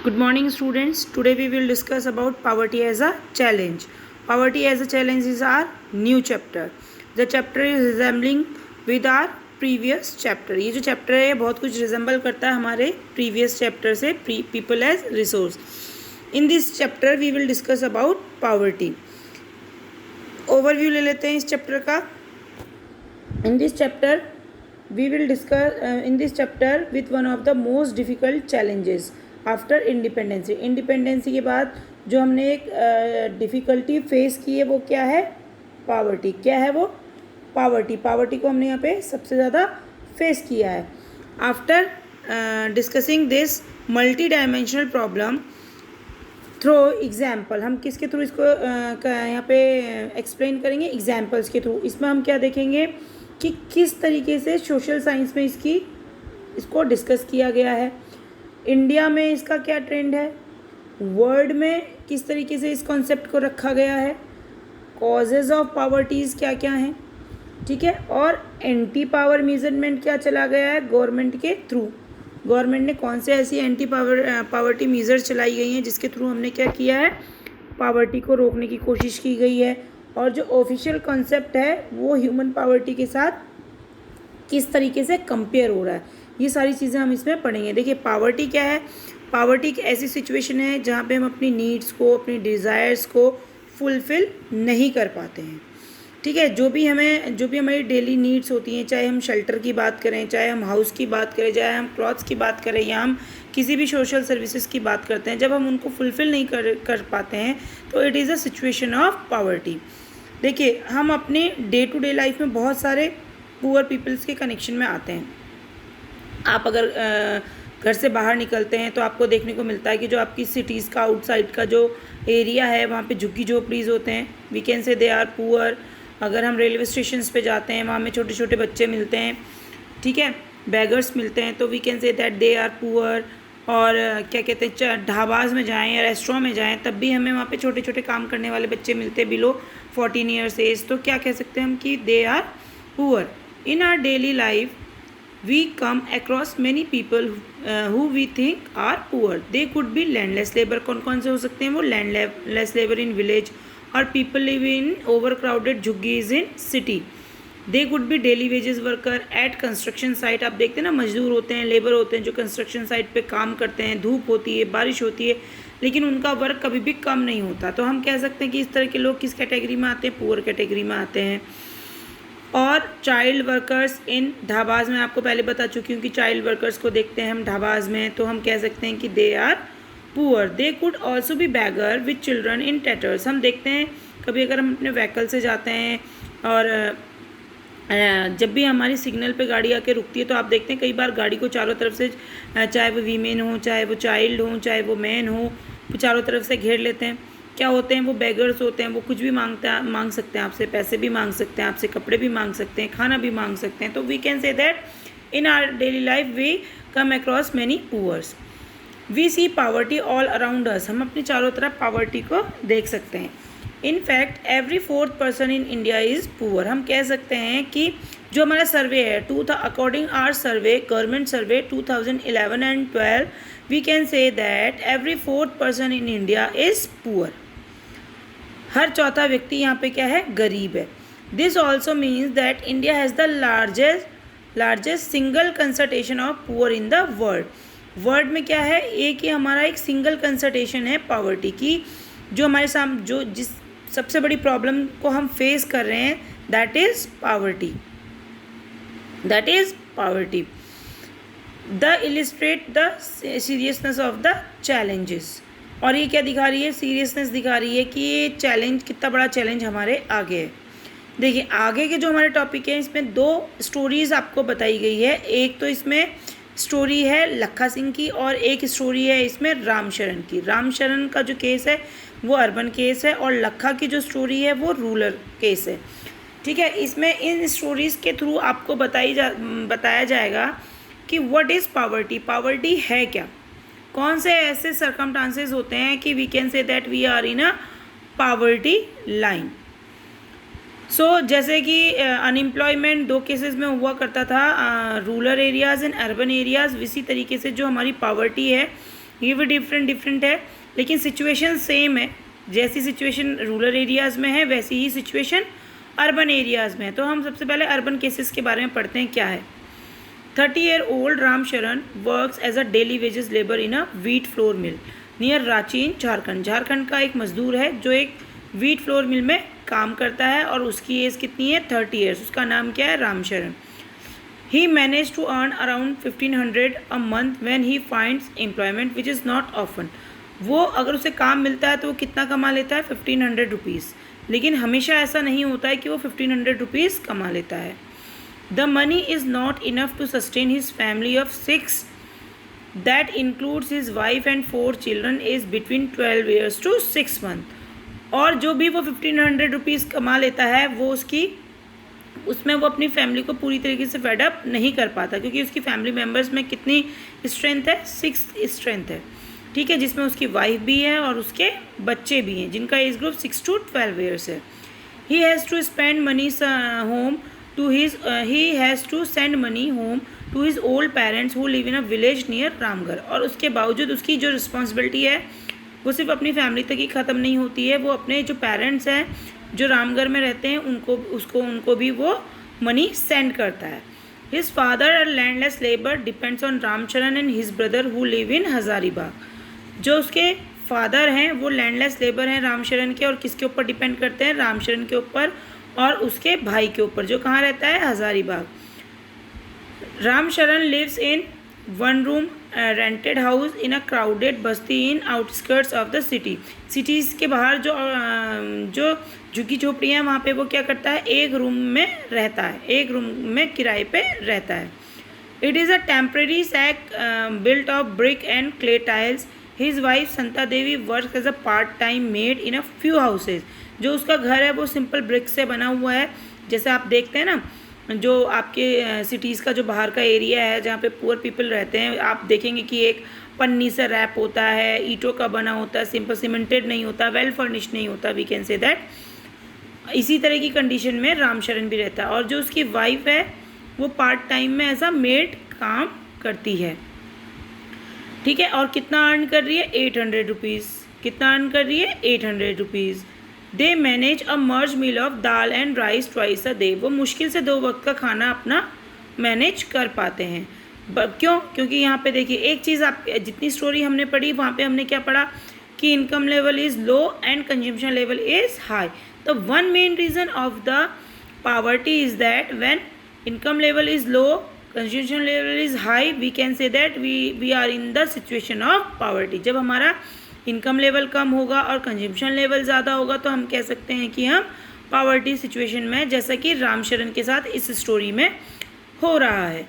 Good morning, students. Today we will discuss about poverty as a challenge. Poverty as a challenge is our new chapter. The chapter is resembling with our previous chapter. ये जो chapter है बहुत कुछ resemble करता है हमारे previous chapter से people as resource. In this chapter we will discuss about poverty. Overview ले लेते हैं इस chapter का. In this chapter we will discuss in this chapter with one of the most difficult challenges after independency के बाद जो हमने एक डिफ़िकल्टी फेस की है वो क्या है? पावर्टी. क्या है वो? पावर्टी को हमने यहाँ पे सबसे ज़्यादा फेस किया है. After discussing this multi dimensional problem through example, हम किसके थ्रू इसको यहाँ पे एक्सप्लेन करेंगे? एग्जाम्पल्स के थ्रू. इसमें हम क्या देखेंगे कि किस तरीके से सोशल साइंस में इसको डिस्कस किया गया है, इंडिया में इसका क्या ट्रेंड है, वर्ल्ड में किस तरीके से इस कॉन्सेप्ट को रखा गया है, कॉजेज़ ऑफ पावर्टीज़ क्या क्या हैं, ठीक है, और एंटी पावर मेजरमेंट क्या चला गया है गवर्नमेंट के थ्रू. गवर्नमेंट ने कौन से ऐसी एंटी पावर्टी मेजर्स चलाई गई हैं जिसके थ्रू हमने क्या किया है, पावर्टी को रोकने की कोशिश की गई है. और जो ऑफिशियल कॉन्सेप्ट है वो ह्यूमन पावर्टी के साथ किस तरीके से कंपेयर हो रहा है, ये सारी चीज़ें हम इसमें पढ़ेंगे. देखिए पावर्टी क्या है? पावर्टी एक ऐसी सिचुएशन है जहाँ पे हम अपनी नीड्स को, अपनी डिज़ायर्स को फुलफ़िल नहीं कर पाते हैं, ठीक है. जो भी हमारी डेली नीड्स होती हैं, चाहे हम शेल्टर की बात करें, चाहे हम हाउस की बात करें, चाहे हम क्लॉथ्स की बात करें, या हम किसी भी सोशल सर्विसेज की बात करते हैं, जब हम उनको फुलफ़िल नहीं कर पाते हैं तो it is a situation of poverty. देखिए हम अपने डे टू डे लाइफ में बहुत सारे पुअर पीपल्स के कनेक्शन में आते हैं. आप अगर घर से बाहर निकलते हैं तो आपको देखने को मिलता है कि जो आपकी सिटीज़ का आउटसाइड का जो एरिया है वहाँ पे झुग्गी झोपड़ीज़ होते हैं. वी कैन से दे आर पुअर. अगर हम रेलवे स्टेशंस पे जाते हैं वहाँ में छोटे छोटे बच्चे मिलते हैं, ठीक है, बेगर्स मिलते हैं, तो we can say that they are poor. और क्या कहते हैं, ढाबाज में जाएँ या रेस्टोरेंट में जाएँ तब भी हमें वहाँ पे छोटे छोटे काम करने वाले बच्चे मिलते हैं बिलो 14 ईयर्स एज, तो क्या कह सकते हैं हम कि they are poor. In our daily life we come across many people who we think are poor. They could be landless labor. कौन से हो सकते हैं वो? landless labor in village, or people live in overcrowded झुग्गीज in city. They could be daily wages worker at construction site. आप देखते हैं ना, मजदूर होते हैं, लेबर होते हैं जो कंस्ट्रक्शन साइट पे काम करते हैं, धूप होती है, बारिश होती है, लेकिन उनका वर्क कभी भी कम नहीं होता. तो हम कह सकते हैं कि इस तरह के लोग किस कैटेगरी में आते हैं? पुअर कैटेगरी में आते हैं. और चाइल्ड वर्कर्स इन ढाबाज में, आपको पहले बता चुकी हूँ कि चाइल्ड वर्कर्स को देखते हैं हम ढाबाज में, तो हम कह सकते हैं कि they are poor. They could also be beggar with children in tatters. हम देखते हैं कभी अगर हम अपने व्हीकल से जाते हैं और जब भी हमारी सिग्नल पे गाड़ी आके रुकती है तो आप देखते हैं कई बार गाड़ी को चारों तरफ से, चाहे वो वीमेन हो, चाहे वो चाइल्ड हो, चाहे वो मैन हो, चारों तरफ से घेर लेते हैं. क्या होते हैं वो? बेगर्स होते हैं. वो कुछ भी मांग सकते हैं आपसे, पैसे भी मांग सकते हैं आपसे, कपड़े भी मांग सकते हैं, खाना भी मांग सकते हैं. तो we can say that in our daily life we come across many poors. We see poverty all around us. हम अपनी चारों तरफ पावर्टी को देख सकते हैं. In fact every 4th person in India is poor. हम कह सकते हैं कि जो हमारा सर्वे है according our survey, government survey 2011 and 12, we can say that every 4th person in India is poor. हर चौथा व्यक्ति यहाँ पे क्या है? गरीब है. This also means that India has the largest single concentration of poor in the world. World में क्या है? एक ही हमारा एक सिंगल कंसंट्रेशन है पावर्टी की, जो हमारे सामने जिस सबसे बड़ी प्रॉब्लम को हम फेस कर रहे हैं, that is poverty. The illustrate the seriousness of the challenges. और ये क्या दिखा रही है? सीरियसनेस दिखा रही है कि ये चैलेंज कितना बड़ा चैलेंज हमारे आगे है. देखिए आगे के जो हमारे टॉपिक हैं इसमें 2 स्टोरीज़ आपको बताई गई है. एक तो इसमें स्टोरी है लखा सिंह की और एक स्टोरी है इसमें रामशरण की. रामशरण का जो केस है वो अर्बन केस है और लखा की जो स्टोरी है वो रूरल केस है, ठीक है. इसमें इन स्टोरीज़ के थ्रू आपको बताया जाएगा कि व्हाट इज़ पावर्टी. पावर्टी है क्या, कौन से ऐसे सर्कमस्टांसेस होते हैं कि we can say that we are in a poverty line. So जैसे कि अनएम्प्लॉयमेंट 2 केसेस में हुआ करता था, rural areas and urban areas. इसी तरीके से जो हमारी पावर्टी है ये भी डिफरेंट है, लेकिन सिचुएशन सेम है। जैसी सिचुएशन रूरल एरियाज़ में है वैसी ही सिचुएशन अर्बन एरियाज़ में है। तो हम सबसे पहले अर्बन केसेस के बारे में पढ़ते हैं क्या है। 30-year-old Ram Sharan works as a daily wages labour in a wheat flour mill near Ranchi in Jharkhand. Jharkhand का एक मजदूर है जो एक व्हीट फ्लोर मिल में काम करता है और उसकी एज कितनी है 30 ईयर्स। उसका नाम क्या है Ram Sharan. He manage to earn around 1500 a month when he finds employment which is not often. वो अगर उसे काम मिलता है तो वो कितना कमा लेता है 1500 रुपीज़, लेकिन हमेशा ऐसा नहीं होता है कि वो 1500 रुपीज़ कमा लेता है। The money is not enough to sustain his family of 6 that includes his wife and 4 children age between 12 years to 6 month. और जो भी वो 1500 रुपीज़ कमा लेता है वो उसमें वो अपनी फैमिली को पूरी तरीके से फेडअप नहीं कर पाता, क्योंकि उसकी फैमिली मेम्बर्स में कितनी स्ट्रेंथ है 6 स्ट्रेंथ है, ठीक है, जिसमें उसकी वाइफ भी है और उसके बच्चे भी हैं जिनका एज ग्रुप 6 to 12 ईयर्स है। He has to spend money home to his he has to send money home to his old parents who live in a village near Ramgarh. और उसके बावजूद उसकी जो रिस्पॉन्सिबिलिटी है वो सिर्फ अपनी फैमिली तक ही ख़त्म नहीं होती है, वो अपने जो पेरेंट्स हैं जो रामगढ़ में रहते हैं उनको भी वो मनी सेंड करता है। His father a landless labour depends on Ramcharan and his brother who live in Hazaribagh. जो उसके फादर हैं वो लैंडलेस लेबर हैं रामशरण के, और किसके ऊपर डिपेंड करते हैं रामशरण के ऊपर और उसके भाई के ऊपर जो कहाँ रहता है Hazaribagh. Ramsharan lives in 1 room rented house in a crowded basti in outskirts of the city. Cities के बाहर जो झुग्गी झोपड़ियाँ हैं वहाँ पे वो क्या करता है एक रूम में रहता है, एक रूम में किराए पे रहता है। It is a temporary shack built of brick and clay tiles. His wife Santa Devi work as a part time maid in a few houses. जो उसका घर है वो सिंपल ब्रिक से बना हुआ है। जैसे आप देखते हैं ना जो आपके सिटीज़ का जो बाहर का एरिया है जहाँ पे पुअर पीपल रहते हैं, आप देखेंगे कि एक पन्नी से रैप होता है, ईंटों का बना होता है, सिंपल सीमेंटेड नहीं होता, वेल फर्निश्ड नहीं होता, वी कैन से दैट। इसी तरह की कंडीशन में रामशरण भी रहता है। और जो उसकी वाइफ है वो पार्ट टाइम में एज अ मेड काम करती है, ठीक है। और कितना अर्न कर रही है 800 रुपीज़। कितना अर्न कर रही है 800 रुपीज़। दे मैनेज अ मर्ज meal of dal and rice twice a day. वो मुश्किल से 2 वक्त का खाना अपना मैनेज कर पाते हैं। क्यों? क्योंकि यहाँ पे देखिए एक चीज़, आप जितनी स्टोरी हमने पढ़ी वहाँ पे हमने क्या पढ़ा कि income level is low and consumption level is high. The one main reason of the poverty is that when income level is low consumption level is high, we can say that we are in the situation of poverty. जब हमारा income level कम होगा और consumption level ज़्यादा होगा तो हम कह सकते हैं कि हम पावर्टी सिचुएशन में, जैसा कि रामशरण के साथ इस स्टोरी में हो रहा है।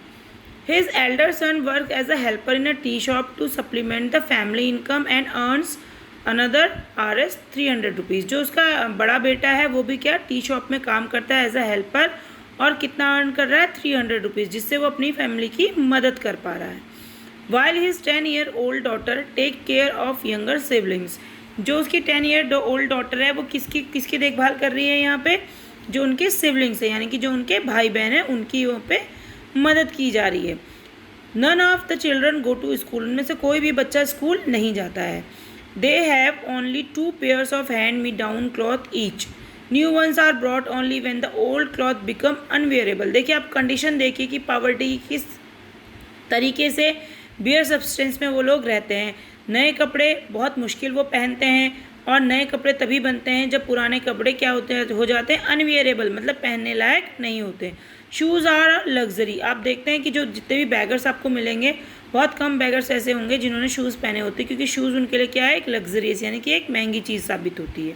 His elder son work as a helper in a tea shop to supplement the family income and earns another Rs 300 rupees. जो उसका बड़ा बेटा है वो भी क्या टी शॉप में काम करता है एज अ हेल्पर, और कितना अर्न कर रहा है 300 रुपीज़, जिससे वो अपनी फैमिली की मदद कर पा रहा है। While his 10-year-old daughter take care of younger siblings। जो उसकी 10-year-old daughter है वो किसकी देखभाल कर रही है यहाँ पे, जो उनके सिबलिंग्स है यानी कि जो उनके भाई बहन हैं उनकी वहाँ पे मदद की जा रही है। None of the children go to school। उनमें से कोई भी बच्चा स्कूल नहीं जाता है। They have only 2 pairs of hand-me-down cloth each। New ones are brought only when the old cloth become unwearable। देखिए आप कंडीशन देखिए कि पॉवर्टी किस तरीके से बियर सब्सटेंस में वो लोग रहते हैं। नए कपड़े बहुत मुश्किल वो पहनते हैं, और नए कपड़े तभी बनते हैं जब पुराने कपड़े क्या हो जाते हैं अनवियरेबल, मतलब पहनने लायक नहीं होते। Shoes are luxury. आप देखते हैं कि जो जितने भी बैगर्स आपको मिलेंगे बहुत कम बैगर्स ऐसे होंगे जिन्होंने शूज़ पहने होते हैं, क्योंकि शूज़ उनके लिए क्या है एक लग्जरियस यानी कि एक महंगी चीज़ साबित होती है।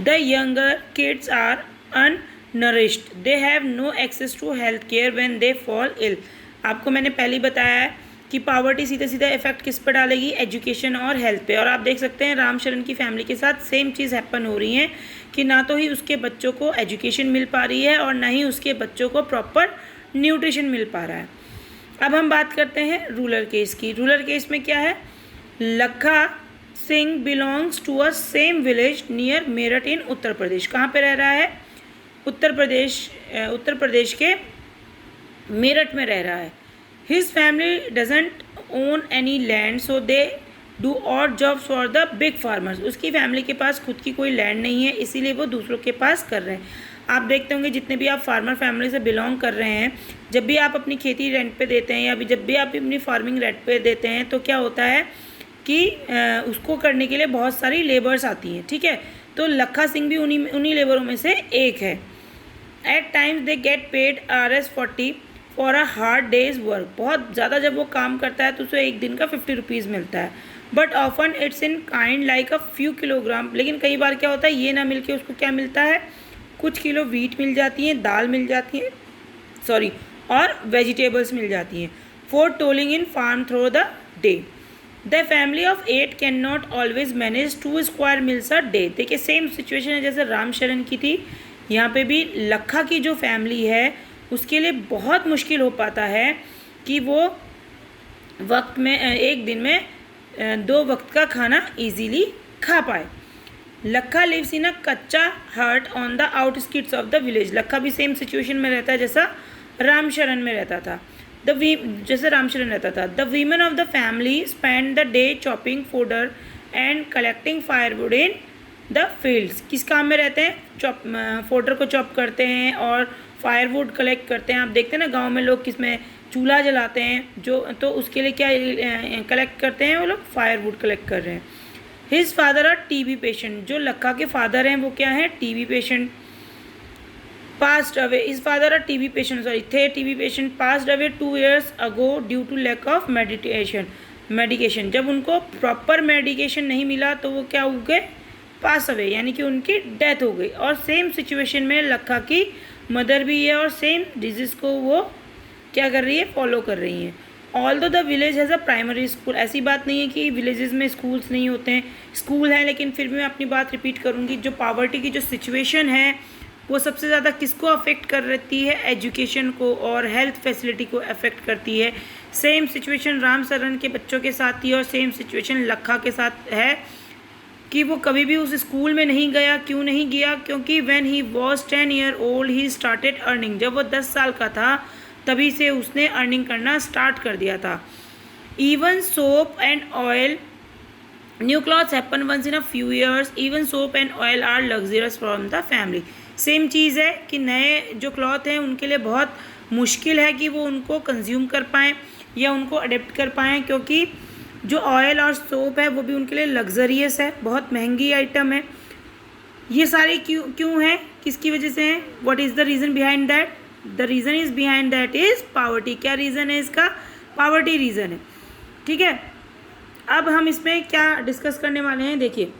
The younger kids are unnourished. They have no access to health care when they fall ill. आपको मैंने पहले ही बताया है कि पावर्टी सीधा सीधा इफेक्ट किस पर डालेगी, एजुकेशन और हेल्थ पे। और आप देख सकते हैं रामशरण की फैमिली के साथ सेम चीज़ हैपन हो रही है कि ना तो ही उसके बच्चों को एजुकेशन मिल पा रही है और ना ही उसके बच्चों को प्रॉपर न्यूट्रिशन मिल पा रहा है। अब हम बात करते हैं रूरल केस की। रूरल केस में क्या है, Lakha Singh belongs to a same village near Meerut in Uttar Pradesh. कहाँ पे रह रहा है, उत्तर प्रदेश के मेरठ में रह रहा है। His family doesn't own any land, so they do odd jobs for the big farmers. उसकी फैमिली के पास खुद की कोई लैंड नहीं है, इसीलिए वो दूसरों के पास कर रहे हैं। आप देखते होंगे जितने भी आप फार्मर फैमिली से बिलोंग कर रहे हैं, जब भी आप अपनी खेती रेंट पे देते हैं या जब भी आप अपनी फार्मिंग रेंट पे देते हैं तो क्या होता है कि उसको करने के लिए बहुत सारी लेबर्स आती हैं, ठीक है। तो लखा सिंह भी उन्हीं लेबरों में से एक है। At times they get paid Rs40 for a hard day's work. बहुत ज़्यादा जब वो काम करता है तो उसे एक दिन का 50 रुपीज़ मिलता है। But often it's in kind like a few kilogram. लेकिन कई बार क्या होता है, ये ना मिल के उसको क्या मिलता है, कुछ किलो वीट मिल जाती हैं, दाल मिल जाती है, और वेजिटेबल्स मिल जाती हैं। For toiling in farm through the day. The family of 8 can not always manage 2 square meals a day. देखिए सेम सिचुएशन है जैसे रामशरण की थी, यहाँ पे भी लखा की जो फैमिली है उसके लिए बहुत मुश्किल हो पाता है कि वो वक्त में एक दिन में 2 वक्त का खाना इजीली खा पाए। लखा lives in a kachcha hut on the outskirts of the village. Lakha भी सेम सिचुएशन में रहता है जैसा रामशरण में रहता था। जैसे रामशरण रहता था। The women of the family spend the day chopping fodder and collecting firewood in the fields. किस काम में रहते हैं, फोडर को चॉप करते हैं और फायरवुड कलेक्ट करते हैं। आप देखते हैं ना गांव में लोग किसमें चूल्हा जलाते हैं, जो तो उसके लिए क्या कलेक्ट करते हैं, वो लोग फायरवुड कलेक्ट कर रहे हैं। His father are TB patient. जो लखा के फादर हैं वो क्या है, TB patient. Passed away, his father are TB patient, थे TB patient. Passed away 2 years ago due to lack of medication. जब उनको प्रॉपर मेडिकेशन नहीं मिला तो वो क्या हो गए, पास अवे, यानी कि उनकी डेथ हो गई। और सेम सिचुएशन में लखा की मदर भी है और सेम डिजीज़ को वो क्या कर रही है, फॉलो कर रही हैं। Although the village has a primary school. ऐसी बात नहीं है कि विलेजेस में स्कूल्स नहीं होते हैं, स्कूल हैं, लेकिन फिर भी मैं अपनी बात रिपीट करूँगी। जो पावर्टी की जो सिचुएशन है वो सबसे ज़्यादा किसको अफेक्ट कर रहती है, एजुकेशन को और हेल्थ फैसिलिटी को अफेक्ट करती है। सेम सिचुएशन रामशरण के बच्चों के साथ थी और सेम सिचुएशन लखा के साथ है कि वो कभी भी उस स्कूल में नहीं गया। क्यों नहीं गया, क्योंकि when he was 10 year old he started earning. जब वो 10 साल का था तभी से उसने अर्निंग करना स्टार्ट कर दिया था। Even soap and oil, new clothes happen once in a few years. Even soap and oil are luxurious from the family. Same चीज़ है कि नए जो क्लॉथ हैं उनके लिए बहुत मुश्किल है कि वो उनको कंज्यूम कर पाएँ या उनको अडेप्ट कर पाएँ, क्योंकि जो ऑयल और सोप है वो भी उनके लिए लग्जरियस है, बहुत महंगी आइटम है। ये सारे क्यों हैं, किसकी वजह से हैं, what is the reason behind that. The reason is behind that is poverty. क्या रीज़न है इसका, पावर्टी रीज़न है, ठीक है। अब हम इसमें क्या डिस्कस करने वाले हैं, देखिए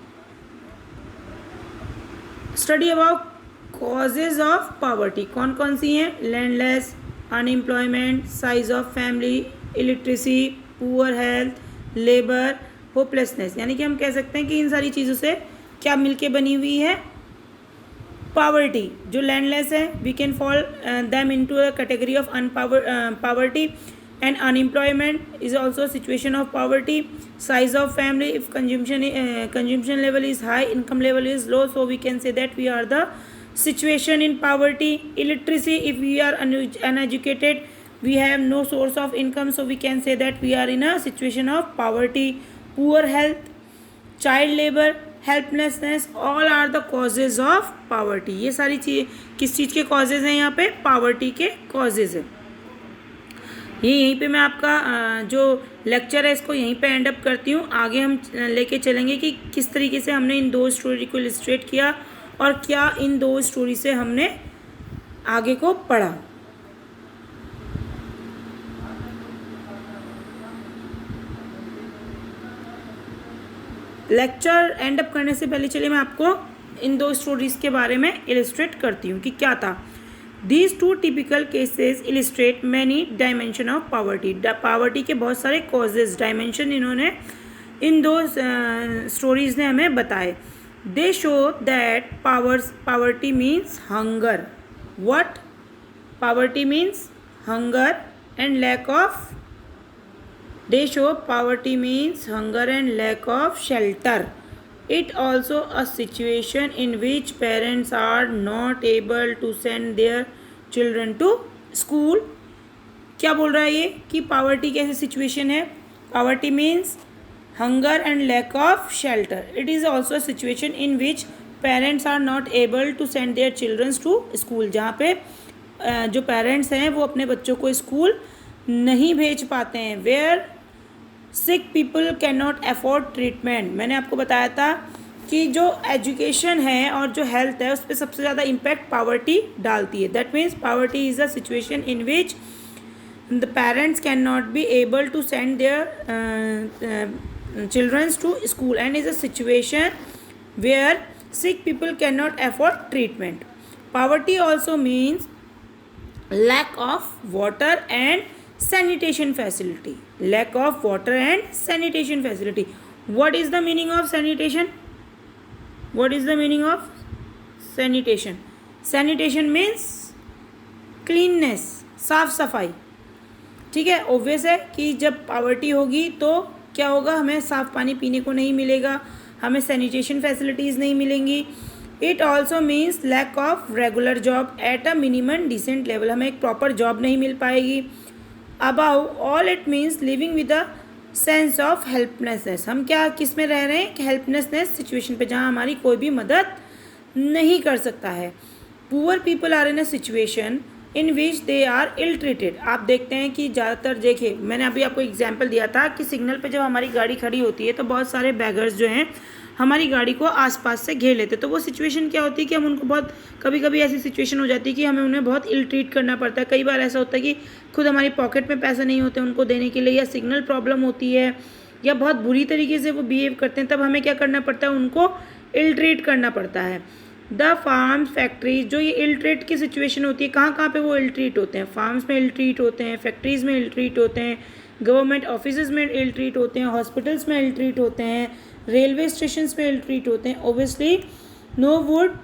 study about causes of poverty. कौन कौन सी हैं, landless, unemployment, size of family, illiteracy, poor health, labour, hopelessness. यानी कि हम कह सकते हैं कि इन सारी चीज़ों से क्या मिलके बनी हुई है, पावर्टी। जो लैंडलेस है we can fall them into a category of poverty and unemployment is also situation of poverty. Size of family, if consumption level is high, income level is low, so we can say that we are the situation in poverty. Illiteracy, if we are uneducated, we have no source of income, so we can say that we are in a situation of poverty. Poor health, child labor, helplessness, all are the causes of poverty. ये सारी चीज़ किस चीज़ के causes हैं, यहाँ पे poverty के causes हैं। यहीं पे मैं आपका जो लेक्चर है इसको यहीं पे एंड अप करती हूँ। आगे हम लेके चलेंगे कि किस तरीके से हमने इन 2 स्टोरी को इलस्ट्रेट किया और क्या इन 2 स्टोरी से हमने आगे को पढ़ा। लेक्चर एंड अप करने से पहले चलिए मैं आपको इन 2 स्टोरीज के बारे में इलस्ट्रेट करती हूँ कि क्या था। These 2 typical cases illustrate many dimension of poverty. Poverty के बहुत सारे कॉजेज, डायमेंशन इन्होंने इन 2 स्टोरीज ने हमें बताए। They show that poverty means hunger. What? Poverty means hunger and lack of. They show poverty means hunger and lack of shelter. It also a situation in which parents are not able to send their children to school. क्या बोल रहा है ये कि poverty कैसी situation है, poverty means hunger and lack of shelter. It is also a situation in which parents are not able to send their children to school. जहाँ पे जो पेरेंट्स हैं वो अपने बच्चों को स्कूल नहीं भेज पाते हैं. Where sick people cannot afford treatment. मैंने आपको बताया था कि जो एजुकेशन है और जो हेल्थ है उस पर सबसे ज़्यादा इम्पैक्ट पावर्टी डालती है. That means poverty is a situation in which the parents cannot be able to send their children to school and is a situation where sick people cannot afford treatment. Poverty also means lack of water and sanitation facility. Lack of water and sanitation facility. What is the meaning of sanitation? What is the meaning of sanitation? Sanitation means cleanness, साफ सफाई. ठीक है, obvious है कि जब poverty होगी तो क्या होगा, हमें साफ़ पानी पीने को नहीं मिलेगा, हमें सैनिटेशन फैसिलिटीज़ नहीं मिलेंगी. It also means lack of regular job at a minimum decent level. हमें एक प्रॉपर जॉब नहीं मिल पाएगी. Above all it means living with a sense of helplessness. हम क्या किस में रह रहे हैं, हेल्पलेसनेस सिचुएशन पे, जहाँ हमारी कोई भी मदद नहीं कर सकता है. Poor people are in a situation in which they are ill treated. आप देखते हैं कि ज़्यादातर, देखिए मैंने अभी आपको एग्जांपल दिया था कि सिग्नल पे जब हमारी गाड़ी खड़ी होती है तो बहुत सारे बैगर्स जो हैं हमारी गाड़ी को आसपास से घेर लेते. तो वो सिचुएशन क्या होती है कि हम उनको बहुत, कभी कभी ऐसी सिचुएशन हो जाती है कि हमें उन्हें बहुत इल ट्रीट करना पड़ता है. कई बार ऐसा होता है कि खुद हमारी पॉकेट में पैसे नहीं होते उनको देने के लिए, या सिग्नल प्रॉब्लम होती है, या बहुत बुरी तरीके से वो बिहेव करते हैं, तब हमें क्या करना पड़ता है, उनको इल ट्रीट करना पड़ता है. द फार्म्स फैक्ट्रीज, जो ये इल ट्रीट की सिचुएशन होती है, कहाँ पे वो इल ट्रीट होते हैं. फार्म्स में इल ट्रीट होते हैं, फैक्ट्रीज़ में इल ट्रीट होते हैं, गवर्नमेंट ऑफिस में इल ट्रीट होते हैं, हॉस्पिटल्स में इल ट्रीट होते हैं, रेलवे स्टेशन में इल ट्रीट होते हैं. Obviously no would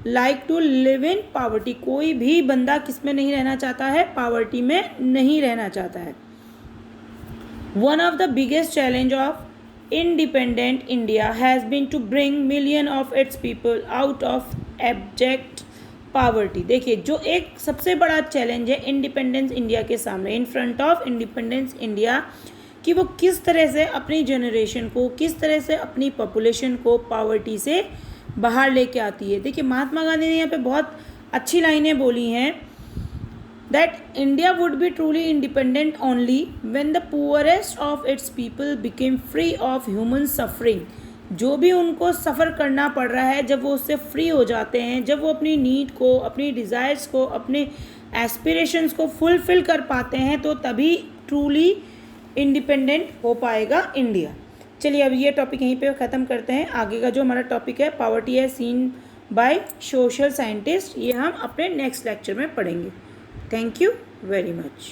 like to live in poverty. कोई भी बंदा किस में नहीं रहना चाहता है, पावर्टी में नहीं रहना चाहता है. One of the biggest challenge of independent India has been to bring million of its people out of abject poverty. देखिए, जो एक सबसे बड़ा चैलेंज है इंडिपेंडेंस इंडिया के सामने, in front of independence India, कि वो किस तरह से अपनी जनरेशन को, किस तरह से अपनी पॉपुलेशन को पावर्टी से बाहर लेके आती है. देखिए, महात्मा गांधी ने यहाँ पे बहुत अच्छी लाइनें बोली हैं, that India would be truly independent only when the poorest of its people became free of human suffering. जो भी उनको सफ़र करना पड़ रहा है, जब वो उससे फ्री हो जाते हैं, जब वो अपनी नीड को, अपनी डिज़ायर्स को, अपने एस्पिरेशंस को फुलफ़िल कर पाते हैं, तो तभी ट्रूली इंडिपेंडेंट हो पाएगा इंडिया. चलिए अब ये टॉपिक यहीं पे ख़त्म करते हैं. आगे का जो हमारा टॉपिक है, पावर्टी है सीन बाय सोशल साइंटिस्ट, ये हम अपने नेक्स्ट लेक्चर में पढ़ेंगे. Thank you very much.